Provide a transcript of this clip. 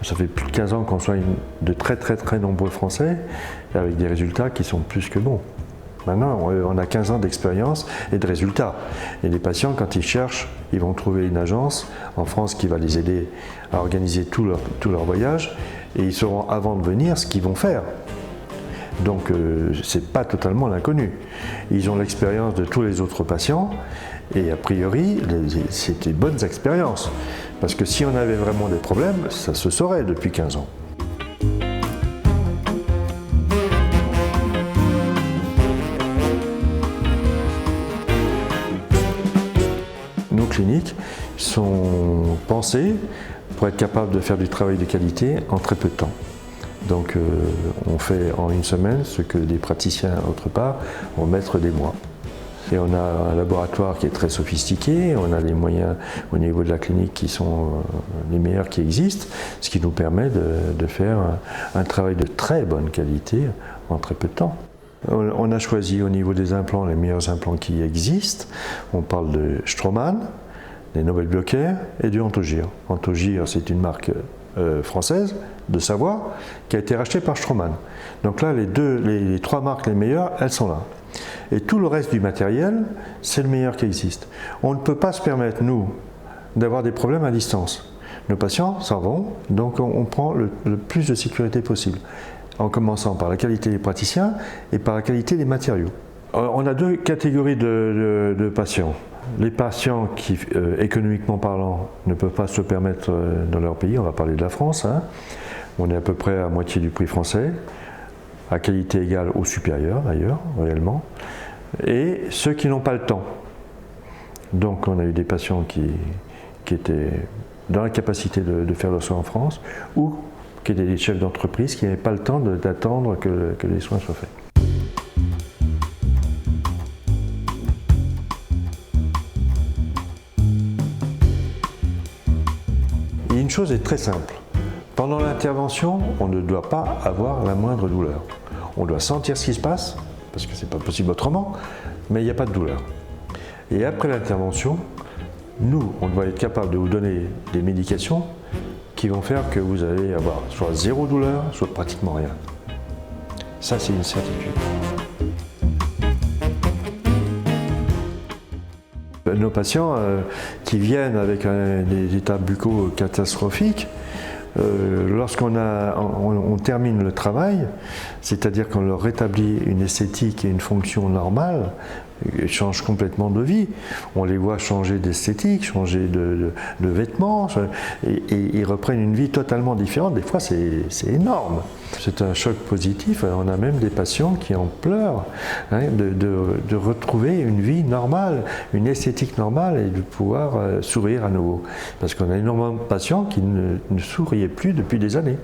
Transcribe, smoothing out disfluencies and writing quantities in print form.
Ça fait plus de 15 ans qu'on soigne de très nombreux Français avec des résultats qui sont plus que bons. Maintenant, on a 15 ans d'expérience et de résultats. Et les patients, quand ils cherchent, ils vont trouver une agence en France qui va les aider à organiser tout leur voyage et ils sauront avant de venir ce qu'ils vont faire. Donc, ce n'est pas totalement l'inconnu. Ils ont l'expérience de tous les autres patients et a priori, c'est des bonnes expériences. Parce que si on avait vraiment des problèmes, ça se saurait depuis 15 ans. Nos cliniques sont pensées pour être capables de faire du travail de qualité en très peu de temps. Donc on fait en une semaine ce que des praticiens autre part vont mettre des mois. Et on a un laboratoire qui est très sophistiqué, on a les moyens au niveau de la clinique qui sont les meilleurs qui existent, ce qui nous permet de faire un travail de très bonne qualité en très peu de temps. On a choisi au niveau des implants les meilleurs implants qui existent. On parle de Straumann, des Nobel Biocare et du Anthogyr. Anthogyr, c'est une marque française de Savoie qui a été rachetée par Straumann. Donc là, les trois marques les meilleures, elles sont là. Et tout le reste du matériel, c'est le meilleur qui existe. On ne peut pas se permettre, nous, d'avoir des problèmes à distance. Nos patients s'en vont, donc on prend le plus de sécurité possible, en commençant par la qualité des praticiens et par la qualité des matériaux. On a deux catégories de patients. Les patients qui, économiquement parlant, ne peuvent pas se permettre dans leur pays, on va parler de la France, hein. On est à peu près à moitié du prix français, à qualité égale ou supérieure d'ailleurs, réellement, et ceux qui n'ont pas le temps. Donc on a eu des patients qui étaient dans la capacité de faire leurs soins en France, ou qui étaient des chefs d'entreprise qui n'avaient pas le temps d'attendre que les soins soient faits. Et une chose est très simple. Pendant l'intervention, on ne doit pas avoir la moindre douleur. On doit sentir ce qui se passe, parce que ce n'est pas possible autrement, mais il n'y a pas de douleur. Et après l'intervention, nous, on doit être capable de vous donner des médications qui vont faire que vous allez avoir soit zéro douleur, soit pratiquement rien. Ça, c'est une certitude. Nos patients qui viennent avec des états buccaux catastrophiques, lorsqu'on termine le travail, c'est-à-dire qu'on leur rétablit une esthétique et une fonction normale, ils changent complètement de vie. On les voit changer d'esthétique, changer de vêtements, et ils reprennent une vie totalement différente. Des fois, c'est énorme. C'est un choc positif. On a même des patients qui en pleurent, hein, de retrouver une vie normale, une esthétique normale et de pouvoir sourire à nouveau. Parce qu'on a énormément de patients qui ne souriaient plus depuis des années.